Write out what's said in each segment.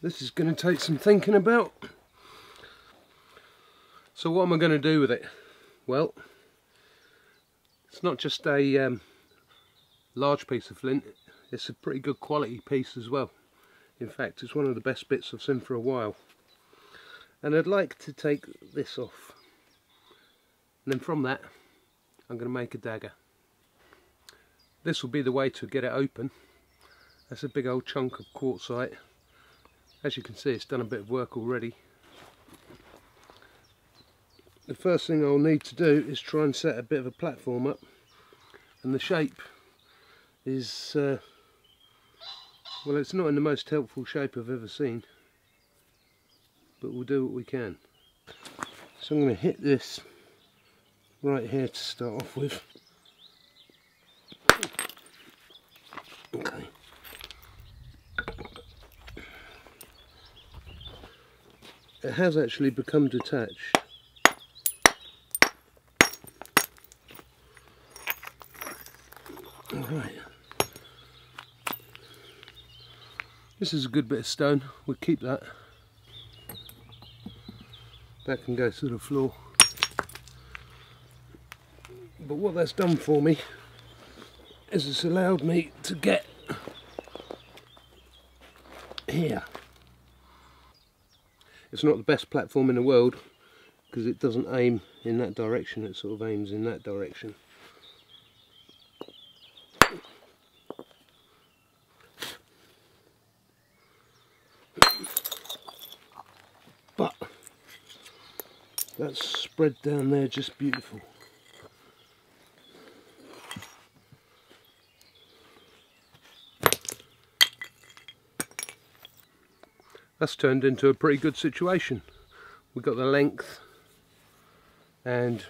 This is going to take some thinking about. So what am I going to do with it? Well, it's not just a large piece of flint, it's a pretty good quality piece as well. In fact, it's one of the best bits I've seen for a while. And I'd like to take this off. And then from that, I'm going to make a dagger. This will be the way to get it open. That's a big old chunk of quartzite. As you can see, it's done a bit of work already. The first thing I'll need to do is try and set a bit of a platform up. And the shape is, well, it's not in the most helpful shape I've ever seen. But we'll do what we can. So I'm going to hit this right here to start off with. Okay. It has actually become detached. Alright. This is a good bit of stone, we'll keep that. That can go to the floor. But what that's done for me is it's allowed me to get here. It's not the best platform in the world because it doesn't aim in that direction, it sort of aims in that direction. But that's spread down there just beautiful. That's turned into a pretty good situation. We've got the length and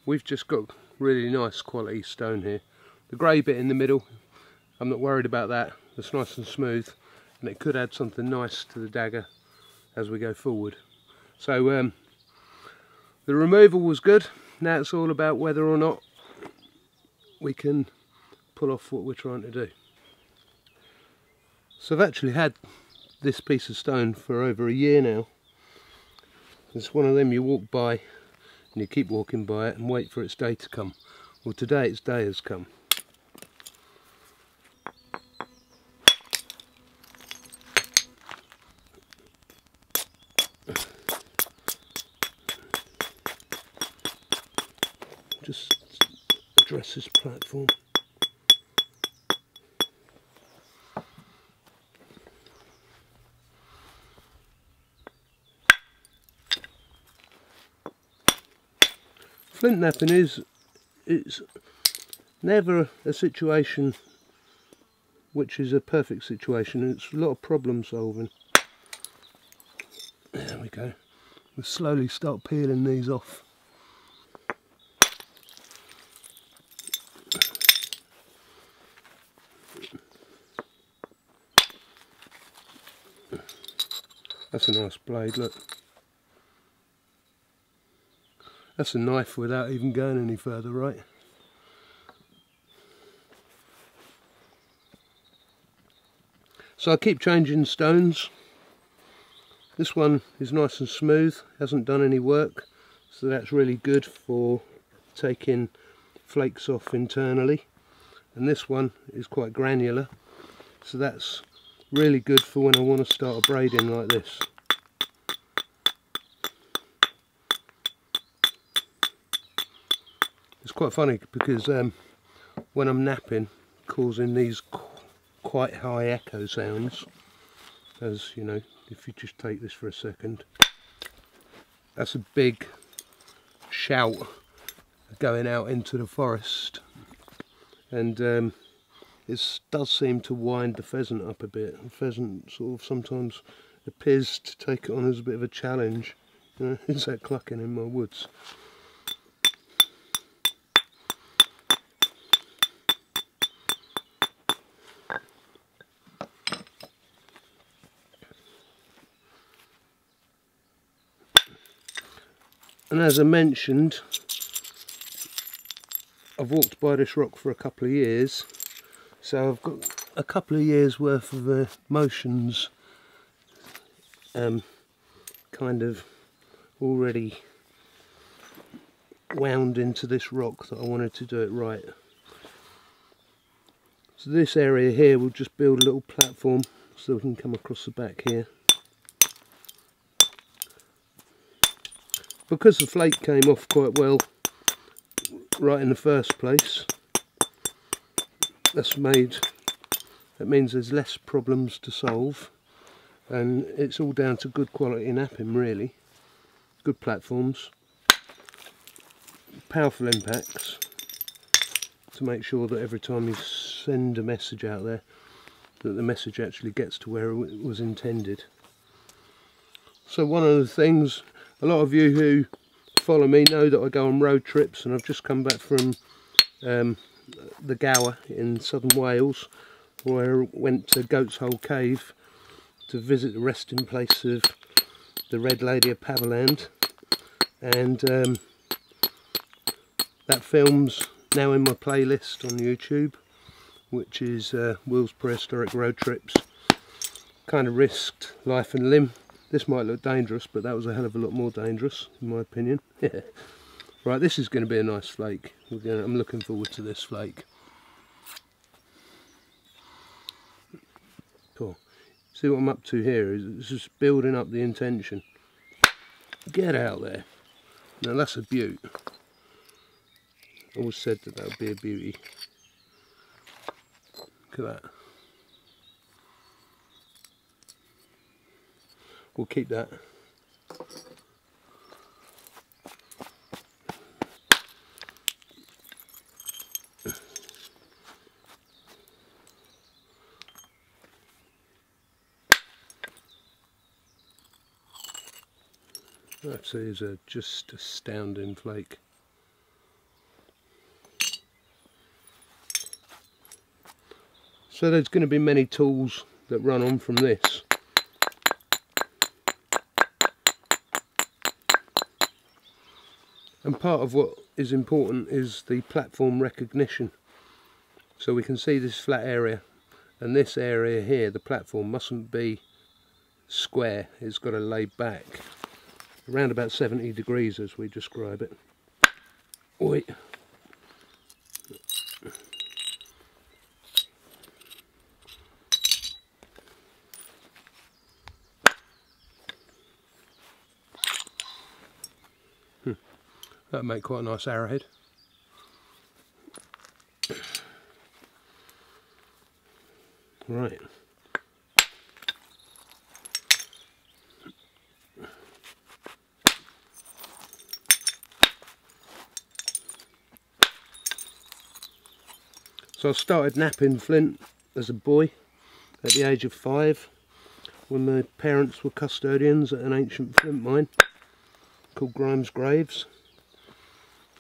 we've just got really nice quality stone here. The grey bit in the middle, I'm not worried about that. It's nice and smooth and it could add something nice to the dagger as we go forward. So the removal was good. Now it's all about whether or not we can pull off what we're trying to do. So I've actually had this piece of stone for over a year now. It's one of them you walk by and you keep walking by it and wait for its day to come. Well, today its day has come. Just address this platform. Flint knapping it's never a situation which is a perfect situation. It's a lot of problem solving. There we go. We'll slowly start peeling these off. That's a nice blade, look. That's a knife without even going any further, right? So I keep changing stones. This one is nice and smooth, hasn't done any work, so that's really good for taking flakes off internally. And this one is quite granular, so that's really good for when I want to start a braiding like this. It's quite funny because when I'm napping, causing these quite high echo sounds, as you know, if you just take this for a second, that's a big shout going out into the forest, and it does seem to wind the pheasant up a bit. The pheasant sort of sometimes appears to take it on as a bit of a challenge. You know, is that clucking in my woods? And as I mentioned, I've walked by this rock for a couple of years, so I've got a couple of years worth of motions kind of already wound into this rock that I wanted to do it right. So this area here, we'll just build a little platform so we can come across the back here. Because the flake came off quite well right in the first place, that means there's less problems to solve, and it's all down to good quality knapping really. Good platforms, powerful impacts to make sure that every time you send a message out there that the message actually gets to where it was intended. So one of the things, a lot of you who follow me know that I go on road trips, and I've just come back from the Gower in southern Wales, where I went to Goat's Hole Cave to visit the resting place of the Red Lady of Paverland, and that film's now in my playlist on YouTube, which is Will's Prehistoric Road Trips. Kind of risked life and limb. This might look dangerous, but that was a hell of a lot more dangerous in my opinion. Right, this is going to be a nice flake. I'm looking forward to this flake. Cool. See what I'm up to here is just building up the intention. Get out there. Now that's a beaut. I always said that would be a beauty. Look at that. We'll keep that. That is a just astounding flake. So there's going to be many tools that run on from this. And part of what is important is the platform recognition. So we can see this flat area, and this area here, the platform mustn't be square, it's got to lay back around about 70 degrees as we describe it. Oi. That'd make quite a nice arrowhead. Right. So I started knapping flint as a boy at the age of 5 when my parents were custodians at an ancient flint mine called Grimes Graves.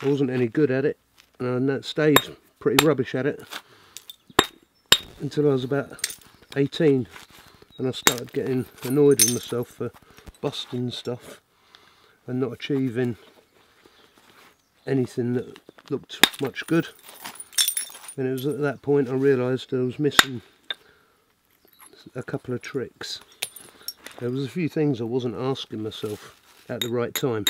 I wasn't any good at it, and I stayed pretty rubbish at it until I was about 18, and I started getting annoyed with myself for busting stuff and not achieving anything that looked much good. And it was at that point I realised I was missing a couple of tricks. There was a few things I wasn't asking myself at the right time.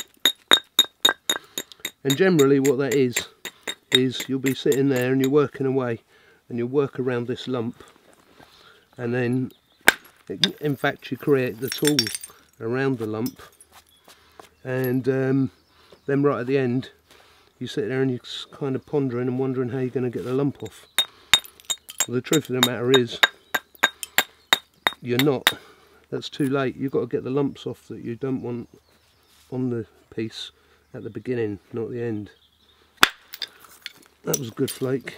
And generally what that is you'll be sitting there and you're working away and you'll work around this lump, and then in fact you create the tool around the lump, and then right at the end you sit there and you're kind of pondering and wondering how you're going to get the lump off. Well, the truth of the matter is you're not. That's too late. You've got to get the lumps off that you don't want on the piece at the beginning, not the end. That was a good flake.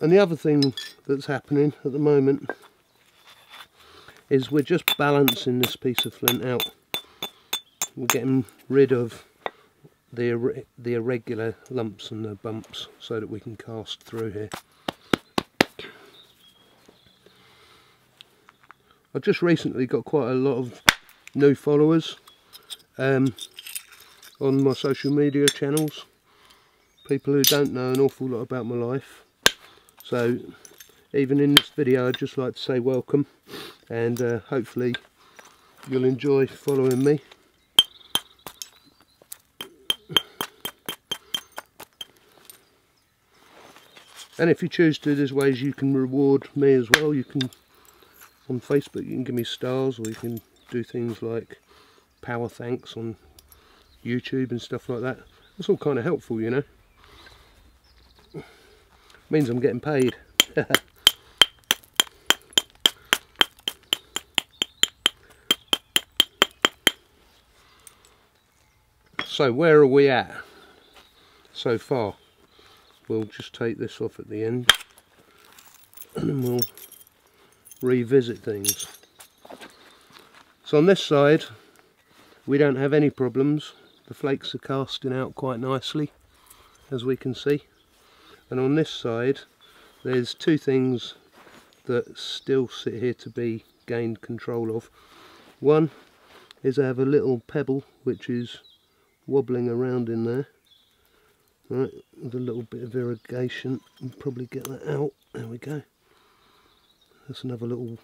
And the other thing that's happening at the moment is we're just balancing this piece of flint out. We're getting rid of the irregular lumps and the bumps so that we can cast through here. I've just recently got quite a lot of new followers on my social media channels, people who don't know an awful lot about my life. So even in this video I'd just like to say welcome. and hopefully you'll enjoy following me. And if you choose to, there's ways you can reward me as well. You can, on Facebook, you can give me stars, or you can do things like power thanks on YouTube and stuff like that. It's all kind of helpful, you know. Means I'm getting paid. So where are we at so far? We'll just take this off at the end and then we'll revisit things. So on this side we don't have any problems. The flakes are casting out quite nicely, as we can see. And on this side there's two things that still sit here to be gained control of. One is I have a little pebble which is wobbling around in there, right, with a little bit of irrigation. We'll probably get that out. There we go. That's another little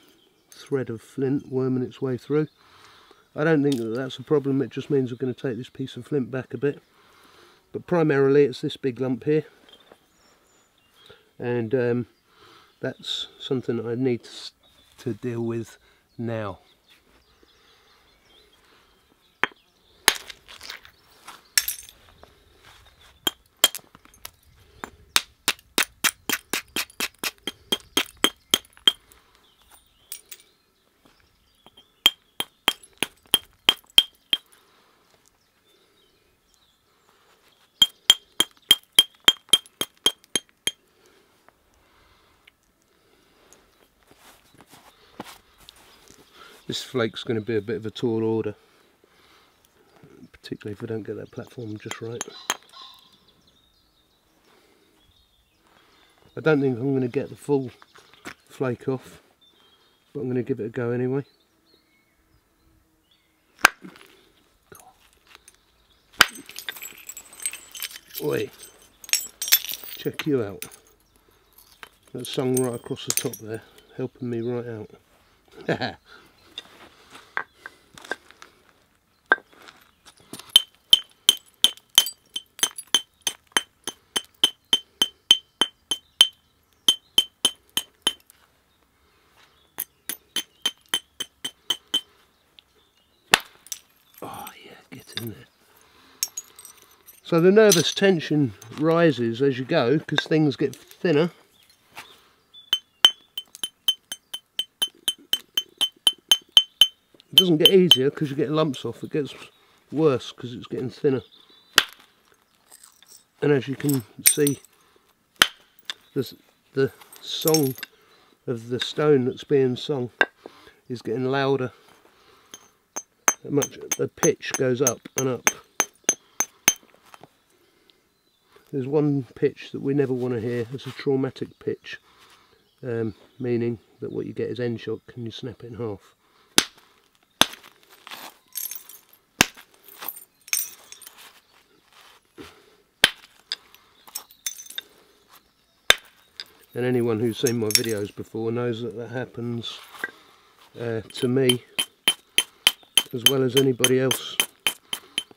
thread of flint worming its way through. I don't think that that's a problem, it just means we're going to take this piece of flint back a bit. But primarily it's this big lump here, and that's something that I need to deal with now. This flake's going to be a bit of a tall order, particularly if I don't get that platform just right. I don't think I'm going to get the full flake off, but I'm going to give it a go anyway. Oi, check you out. That sung right across the top there, helping me right out. Oh yeah, get in there. So the nervous tension rises as you go because things get thinner. It doesn't get easier because you get lumps off, it gets worse because it's getting thinner. And as you can see, the song of the stone that's being sung is getting louder. The pitch goes up and up. There's one pitch that we never want to hear. It's a traumatic pitch, meaning that what you get is end shock and you snap it in half. And anyone who's seen my videos before knows that that happens to me as well as anybody else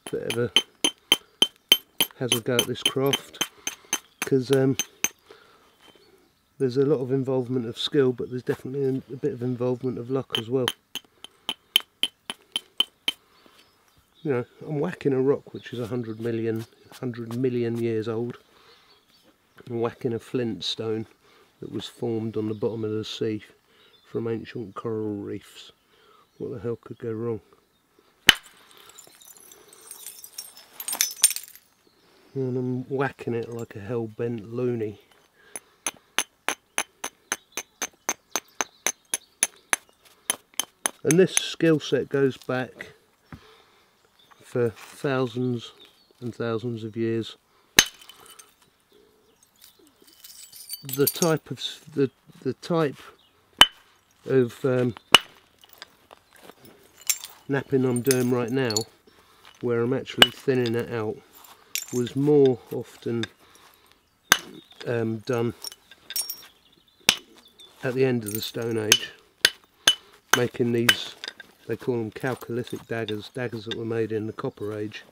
that ever has a go at this craft, because there's a lot of involvement of skill, but there's definitely a bit of involvement of luck as well. You know, I'm whacking a rock which is 100 million years old. I'm whacking a flint stone that was formed on the bottom of the sea from ancient coral reefs. What the hell could go wrong? And I'm whacking it like a hell-bent loony. And this skill set goes back for thousands and thousands of years. The type of knapping I'm doing right now, where I'm actually thinning it out, was more often done at the end of the Stone Age, making these, they call them chalcolithic daggers, daggers that were made in the Copper Age.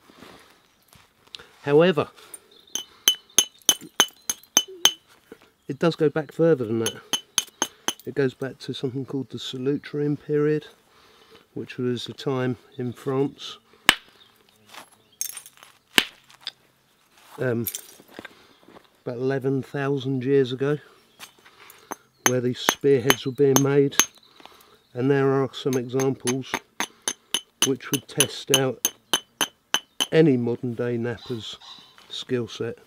However, it does go back further than that. It goes back to something called the Solutrean period, which was a time in France about 11,000 years ago, where these spearheads were being made, and there are some examples which would test out any modern day napper's skill set.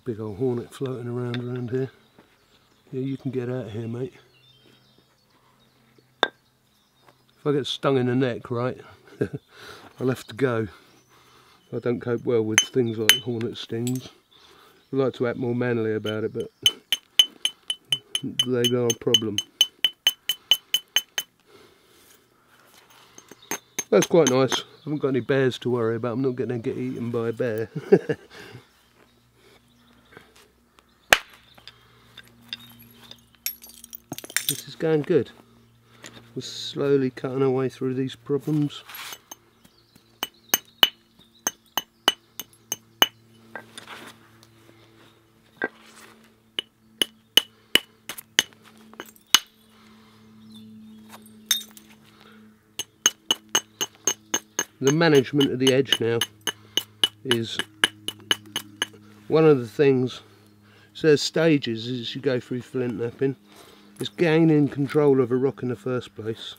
Big old hornet floating around here. Yeah, you can get out of here, mate. If I get stung in the neck, right, I'll have to go. I don't cope well with things like hornet stings. I like to act more manly about it, but they are a problem. That's quite nice. I haven't got any bears to worry about. I'm not going to get eaten by a bear. This is going good. We're slowly cutting our way through these problems. The management of the edge now is one of the things. So there's stages as you go through flint knapping. It's gaining control of a rock in the first place,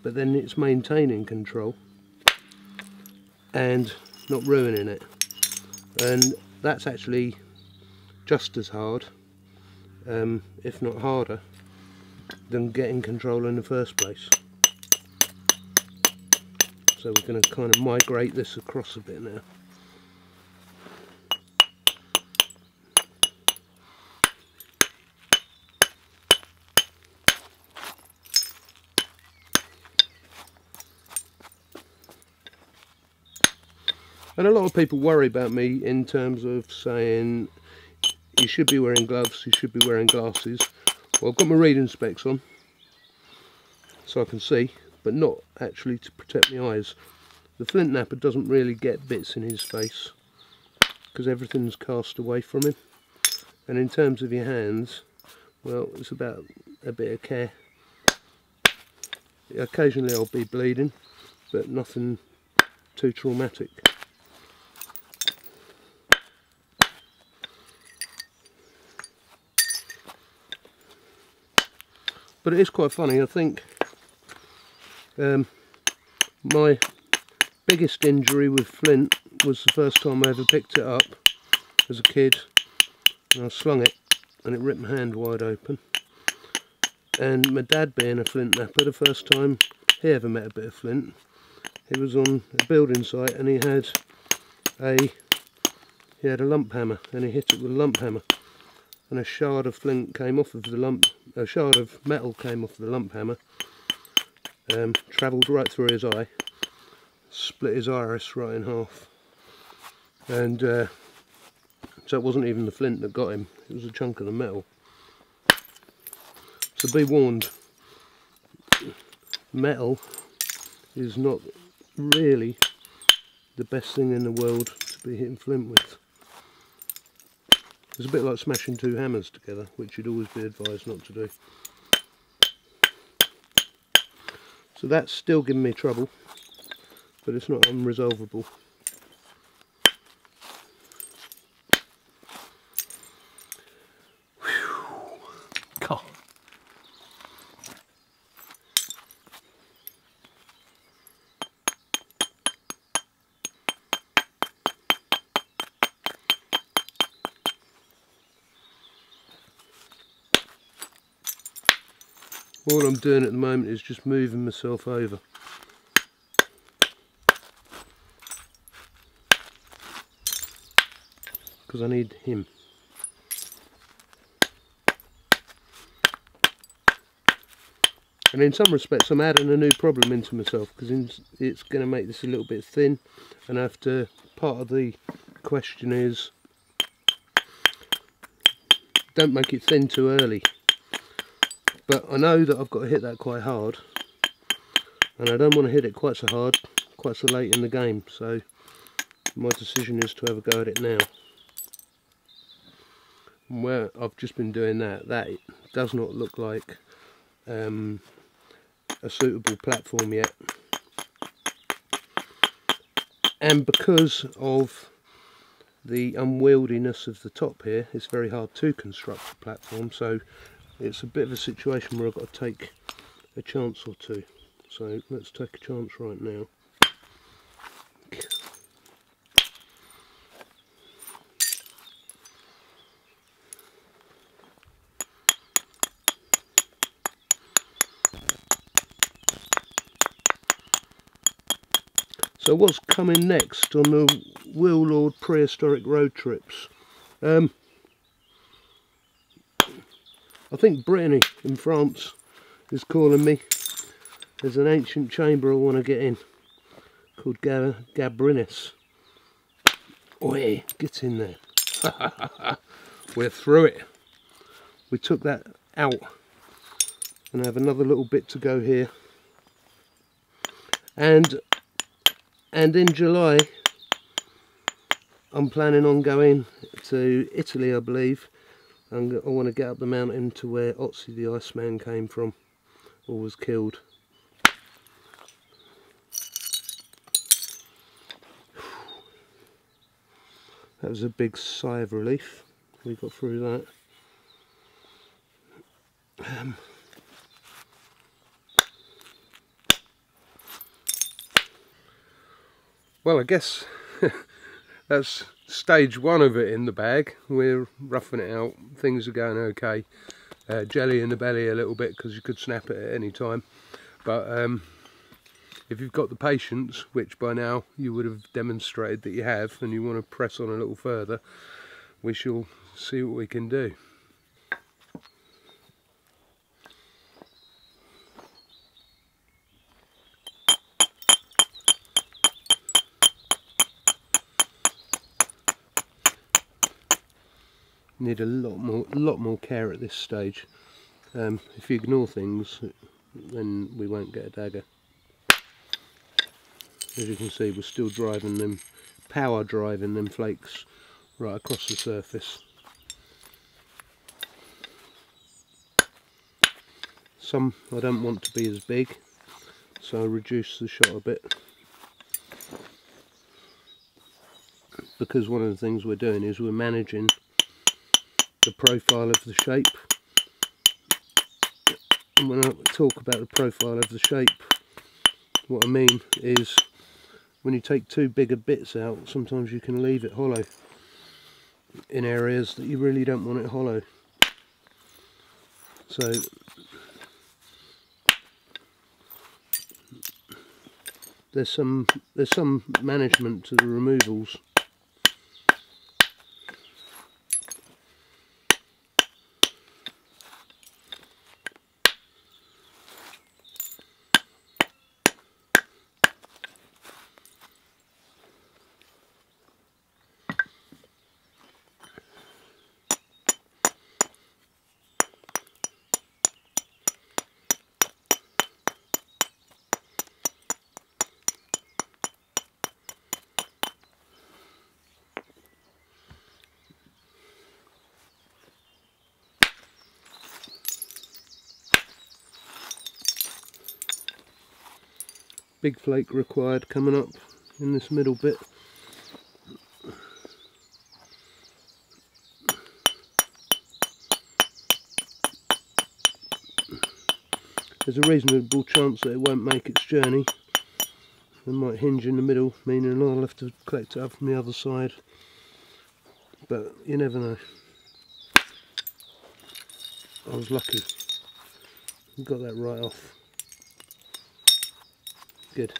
but then it's maintaining control and not ruining it, and that's actually just as hard, if not harder, than getting control in the first place. So we're going to kind of migrate this across a bit now. And a lot of people worry about me in terms of saying you should be wearing gloves, you should be wearing glasses. Well, I've got my reading specs on so I can see, but not actually to protect my eyes. The flint knapper doesn't really get bits in his face because everything's cast away from him. And in terms of your hands, well, it's about a bit of care. Occasionally I'll be bleeding, but nothing too traumatic. But it is quite funny. I think my biggest injury with flint was the first time I ever picked it up as a kid, and I slung it and it ripped my hand wide open. And my dad, being a flint knapper, the first time he ever met a bit of flint, he was on a building site and he had a lump hammer, and he hit it with a lump hammer, and a shard of flint came off of the lump, a shard of metal came off the lump hammer, travelled right through his eye, split his iris right in half, and so it wasn't even the flint that got him, it was a chunk of the metal. So be warned, metal is not really the best thing in the world to be hitting flint with. It's a bit like smashing two hammers together, which you'd always be advised not to do. So that's still giving me trouble, but it's not unresolvable. God. All I'm doing at the moment is just moving myself over. Because I need him. And in some respects I'm adding a new problem into myself, because it's going to make this a little bit thin, and after part of the question is don't make it thin too early. but I know that I've got to hit that quite hard, and I don't want to hit it quite so hard, quite so late in the game, so my decision is to have a go at it now. And where I've just been doing that, it does not look like a suitable platform yet. And because of the unwieldiness of the top here, it's very hard to construct a platform, so it's a bit of a situation where I've got to take a chance or two. So let's take a chance right now. So what's coming next on the Wheel Lord Prehistoric road trips? I think Brittany in France is calling me. There's an ancient chamber I want to get in called Gabrinis. Oi, get in there. We're through it. We took that out and I have another little bit to go here. And in July I'm planning on going to Italy, I believe. I want to get up the mountain to where Otzi the Iceman came from, or was killed. That was a big sigh of relief. We got through that. Well, I guess that's stage one of it in the bag. We're roughing it out. Things are going okay. Jelly in the belly a little bit because you could snap it at any time. But if you've got the patience, which by now you would have demonstrated that you have, and you want to press on a little further, we shall see what we can do. Need a lot more care at this stage. If you ignore things, then we won't get a dagger. As you can see, we're still driving them, power driving them flakes right across the surface. Some I don't want to be as big, so I reduce the shot a bit. Because one of the things we're doing is we're managing the profile of the shape. And when I talk about the profile of the shape, what I mean is when you take too big of bits out, sometimes you can leave it hollow in areas that you really don't want it hollow. So there's some management to the removals. Big flake required coming up in this middle bit. There's a reasonable chance that it won't make its journey. It might hinge in the middle, meaning I'll have to collect it up from the other side. But you never know. I was lucky. Got that right off. Good.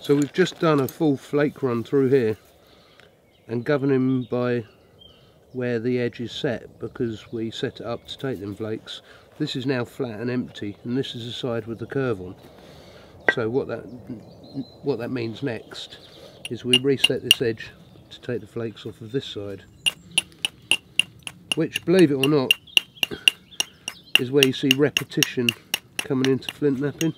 So we've just done a full flake run through here and governing by where the edge is set, because we set it up to take them flakes. This is now flat and empty, and this is the side with the curve on. So what that means next is we reset this edge to take the flakes off of this side, which, believe it or not, is where you see repetition coming into flint knapping.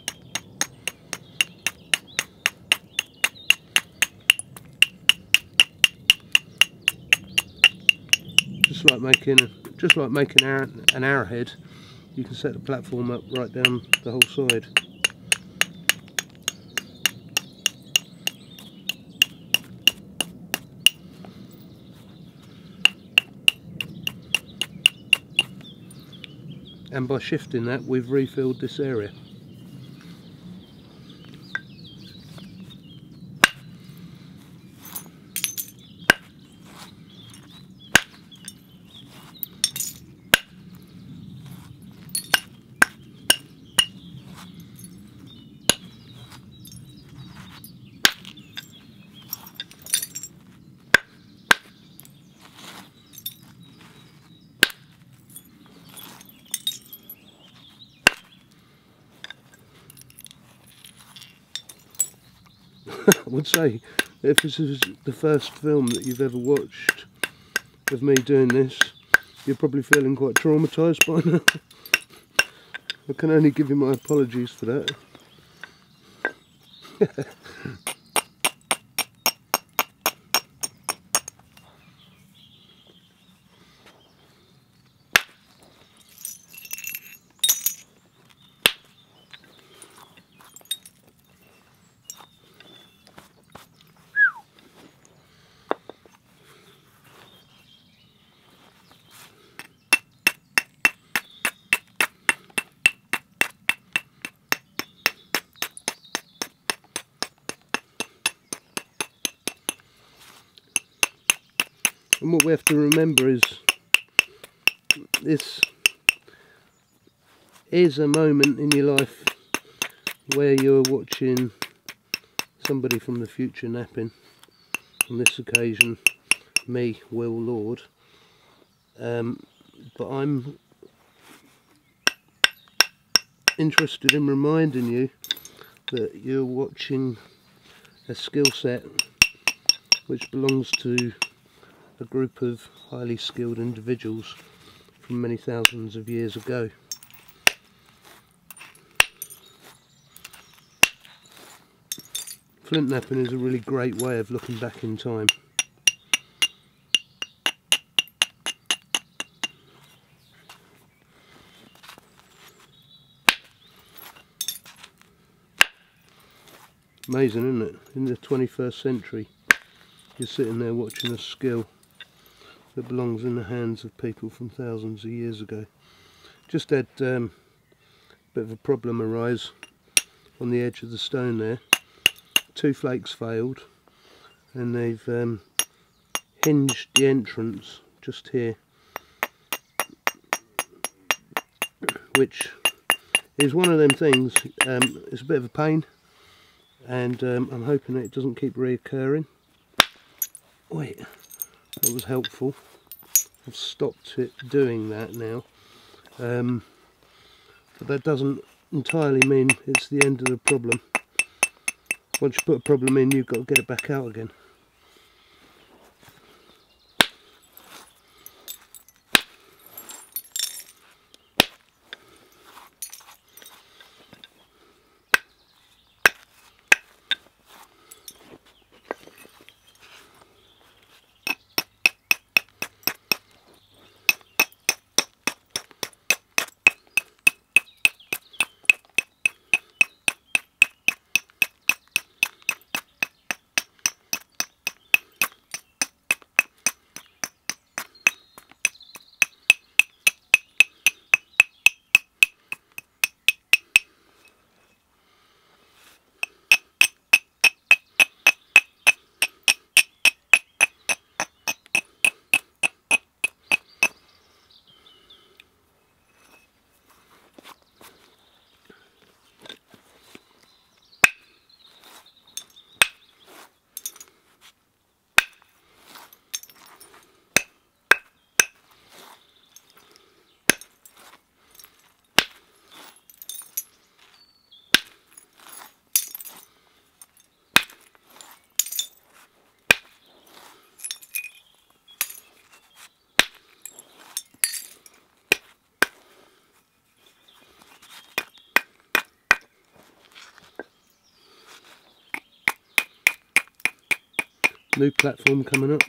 Just like making an arrowhead, you can set the platform up right down the whole side. And by shifting that, we've refilled this area. I would say, if this is the first film that you've ever watched of me doing this, you're probably feeling quite traumatised by now. I can only give you my apologies for that. And what we have to remember is, this is a moment in your life where you're watching somebody from the future napping. On this occasion, me, Will Lord. But I'm interested in reminding you that you're watching a skill set which belongs to a group of highly skilled individuals from many thousands of years ago. Flint knapping is a really great way of looking back in time. Amazing, isn't it? In the 21st century, you're sitting there watching a skill that belongs in the hands of people from thousands of years ago. Just had a bit of a problem arise on the edge of the stone there. 2 flakes failed, and they've hinged the entrance just here, which is one of them things. It's a bit of a pain, and I'm hoping that it doesn't keep reoccurring. Wait, that was helpful. I've stopped it doing that now, but that doesn't entirely mean it's the end of the problem. Once you put a problem in, you've got to get it back out again. New platform coming up.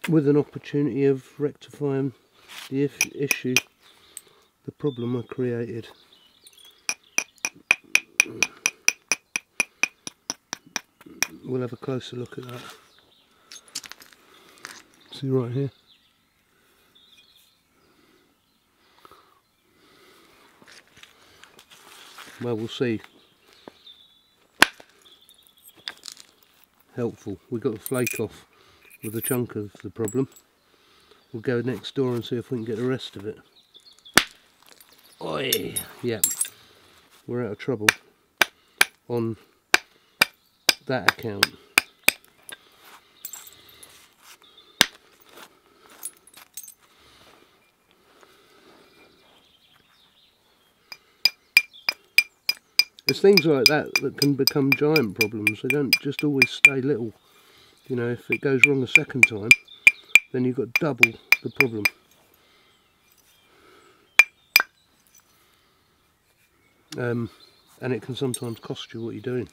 With an opportunity of rectifying the issue, the problem I created. We'll have a closer look at that. See right here. Well, we'll see. Helpful. We got the flake off with a chunk of the problem. We'll go next door and see if we can get the rest of it. Oi! Yeah, we're out of trouble on that account. It's things like that that can become giant problems. They don't just always stay little. You know, if it goes wrong a second time, then you've got double the problem. And it can sometimes cost you what you're doing.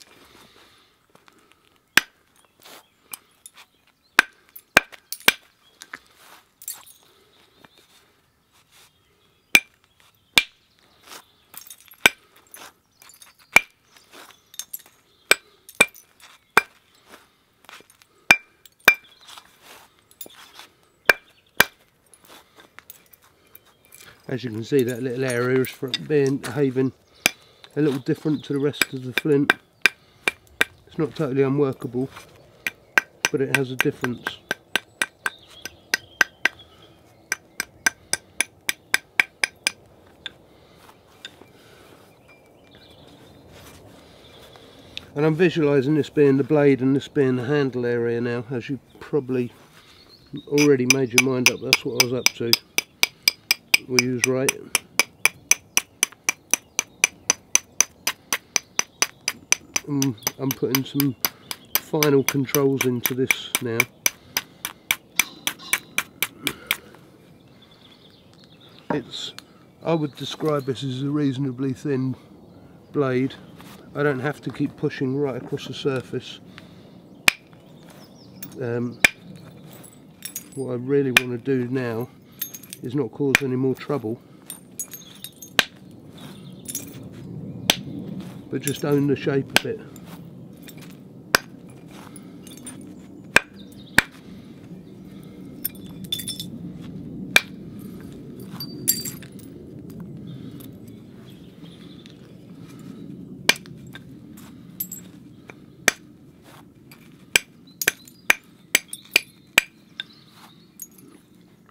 As you can see, that little area is behaving a little different to the rest of the flint. It's not totally unworkable, but it has a difference. And I'm visualising this being the blade and this being the handle area now, as you probably already made your mind up. That's what I was up to. We use right. I'm putting some final controls into this now. I would describe this as a reasonably thin blade. I don't have to keep pushing right across the surface. What I really want to do now is not cause any more trouble, but just own the shape of it.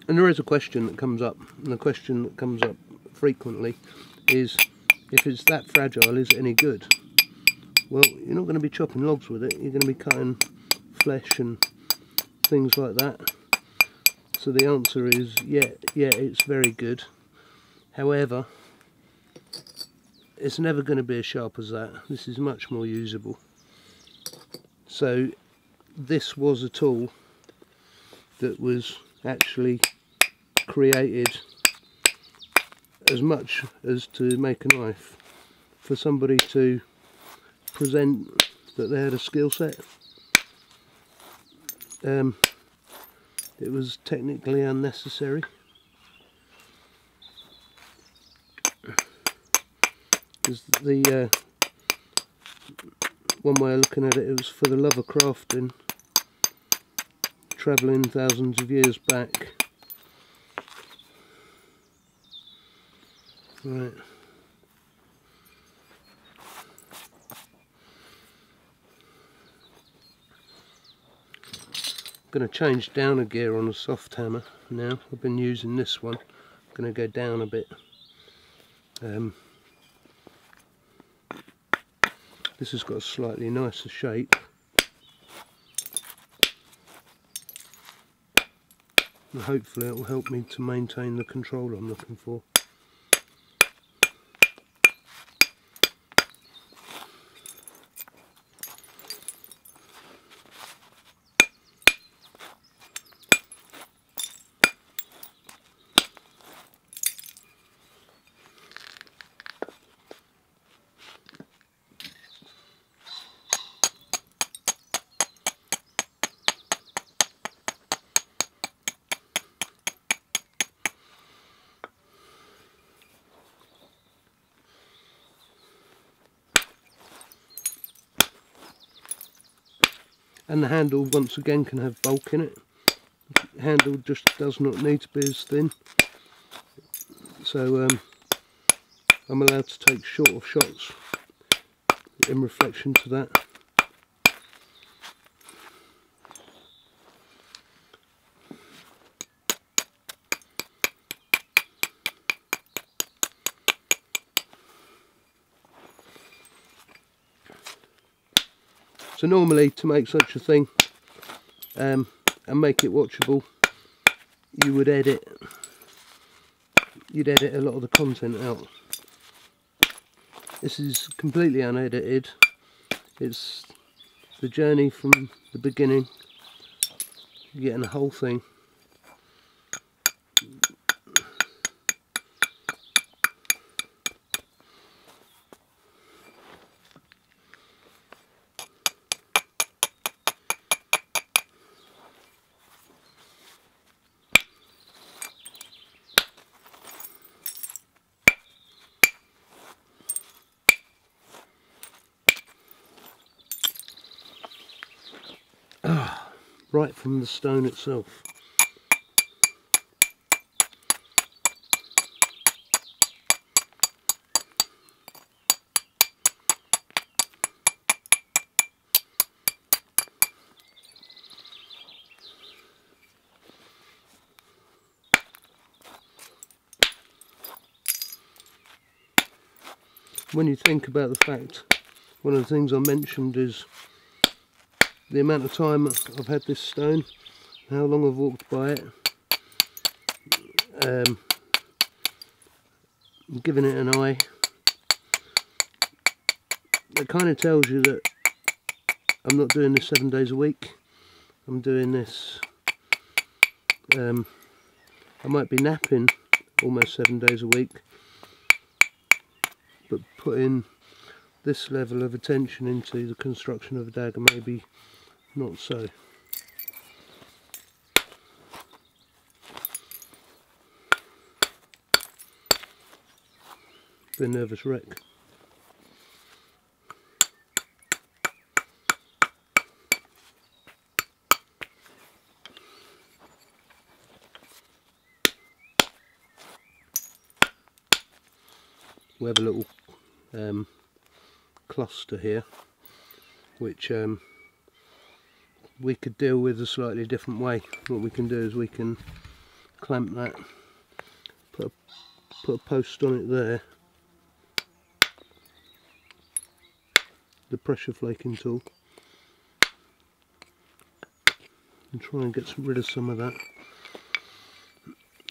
And there is a question that comes up, and the question that comes up frequently is, if it's that fragile, is it any good? Well, you're not going to be chopping logs with it, you're going to be cutting flesh and things like that. So the answer is, yeah, it's very good. However, it's never going to be as sharp as that. This is much more usable. So this was a tool that was actually created as much as to make a knife, for somebody to present that they had a skill set. It was technically unnecessary. The one way of looking at it, it was for the love of crafting, travelling thousands of years back. Right. I'm going to change down a gear on a soft hammer now. I've been using this one. I'm going to go down a bit. This has got a slightly nicer shape. and hopefully it will help me to maintain the control I'm looking for. And the handle once again can have bulk in it. The handle just does not need to be as thin. So I'm allowed to take shorter shots in reflection to that. So normally, to make such a thing and make it watchable, you'd edit a lot of the content out. This is completely unedited. It's the journey from the beginning, getting the whole thing. Right from the stone itself. When you think about the fact, one of the things I mentioned is the amount of time I've had this stone, how long I've walked by it, giving it an eye. It kind of tells you that I'm not doing this 7 days a week. I'm doing this, I might be napping almost 7 days a week, but putting this level of attention into the construction of a dagger maybe not so. Be a nervous wreck. We have a little cluster here, which we could deal with a slightly different way. What we can do is we can clamp that, put a post on it there, the pressure flaking tool, and try and get rid of some of that,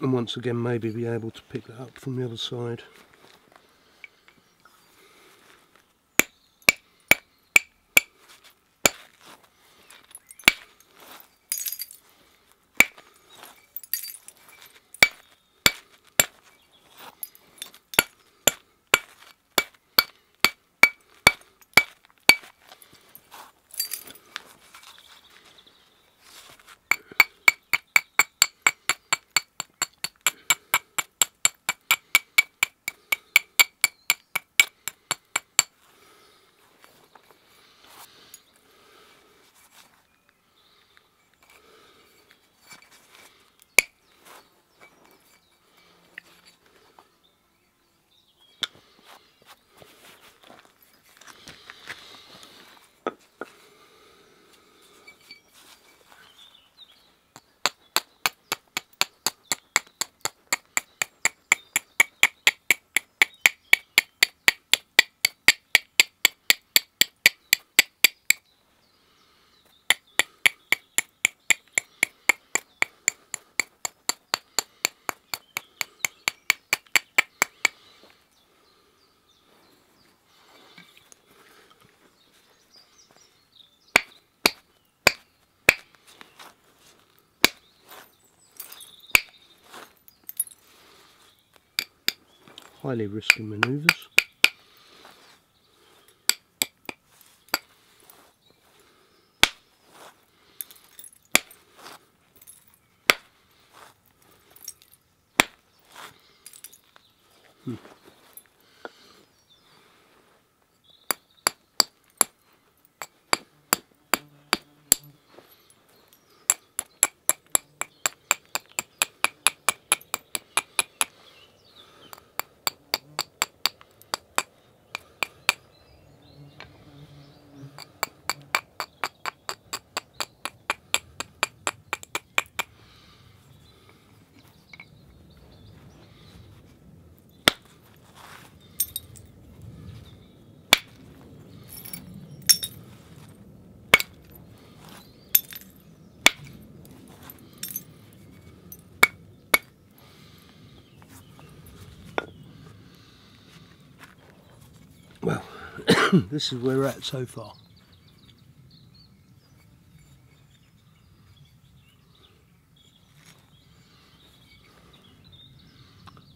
and once again maybe be able to pick that up from the other side. highly risky manoeuvres. Well, this is where we're at so far.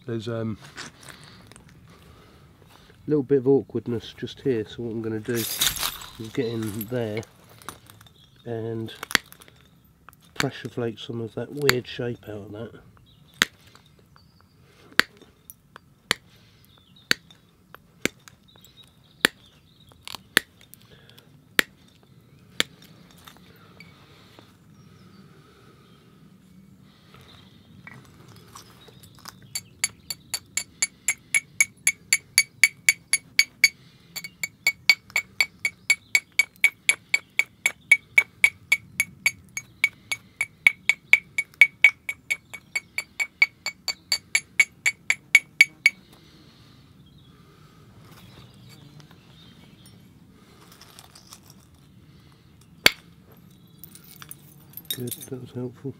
There's a little bit of awkwardness just here, so what I'm going to do is get in there and pressure flake some of that weird shape out of that. Good, that was helpful.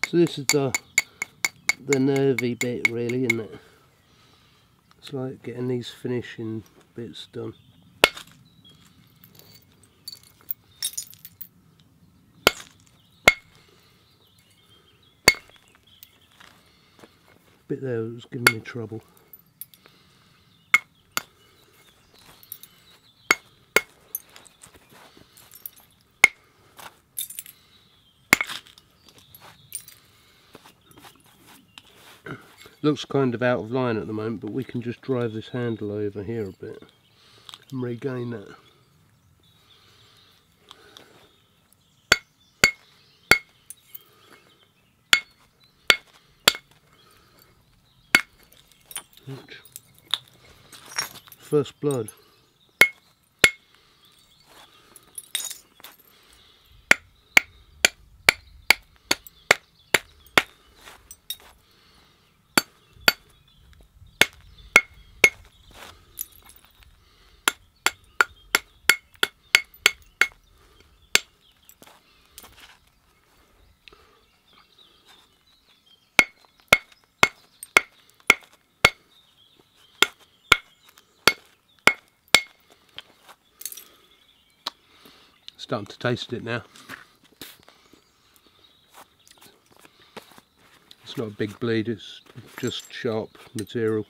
So this is the nervy bit really, isn't it? It's like getting these finishing bits done. Bit there that was giving me trouble. Looks kind of out of line at the moment, but we can just drive this handle over here a bit and regain that. Ouch. First blood. Starting to taste it now. It's not a big bleed, it's just sharp material.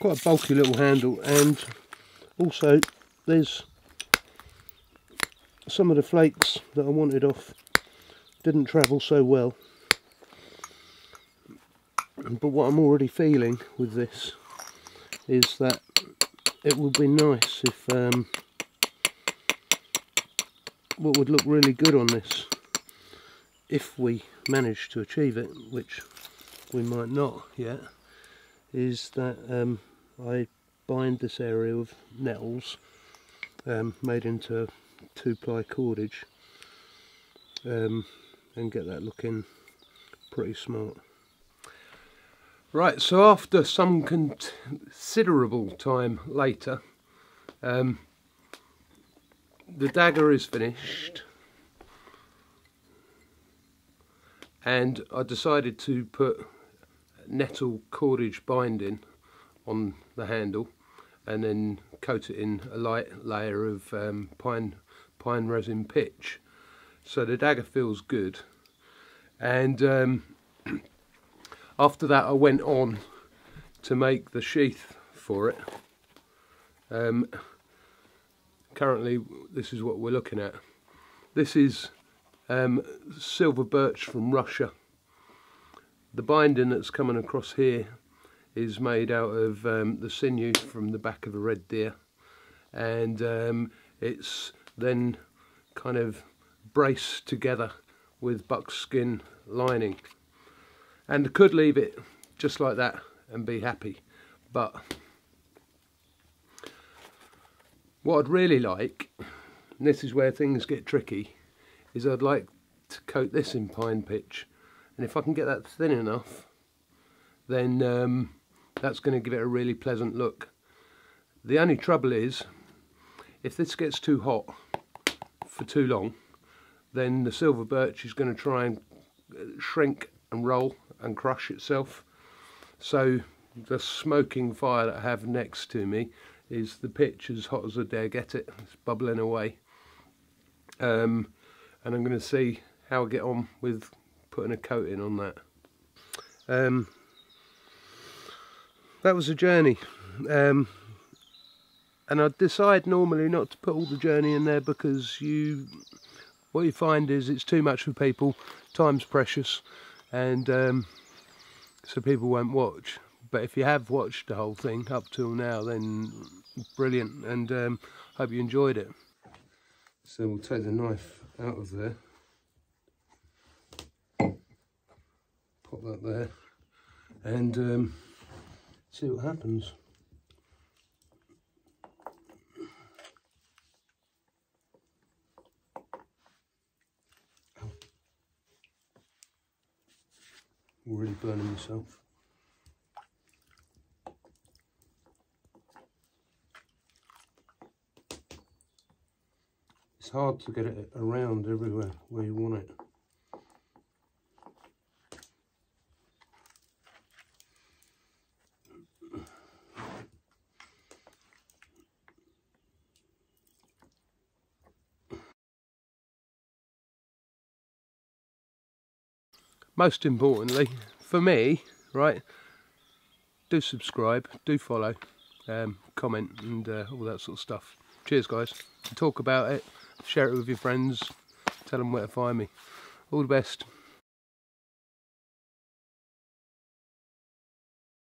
quite a bulky little handle, and also there's some of the flakes that I wanted off didn't travel so well. But what I'm already feeling with this is that it would be nice if what would look really good on this, if we manage to achieve it, which we might not yet, is that I bind this area with nettles made into 2-ply cordage and get that looking pretty smart. Right, so after some considerable time later, the dagger is finished, and I decided to put nettle cordage binding on the handle and then coat it in a light layer of pine resin pitch, so the dagger feels good. And after that I went on to make the sheath for it. Currently this is what we're looking at. This is silver birch from Russia. The binding that's coming across here is made out of the sinew from the back of a red deer, and it's then kind of braced together with buckskin lining. And I could leave it just like that and be happy, but what I'd really like, and this is where things get tricky, is I'd like to coat this in pine pitch, and if I can get that thin enough, then that's going to give it a really pleasant look. The only trouble is, if this gets too hot for too long, then the silver birch is going to try and shrink and roll and crush itself. So the smoking fire that I have next to me is the pitch as hot as I dare get it. It's bubbling away, and I'm going to see how I get on with putting a coating on that. That was a journey, and I decide normally not to put all the journey in there, because what you find is it's too much for people, time's precious, and so people won't watch. But if you have watched the whole thing up till now, then brilliant, and hope you enjoyed it. So we'll take the knife out of there, pop that there, and see what happens. Already burning myself. It's hard to get it around everywhere where you want it. Most importantly, for me, right, do subscribe, do follow, comment, and all that sort of stuff. Cheers, guys. Talk about it, share it with your friends, tell them where to find me. All the best.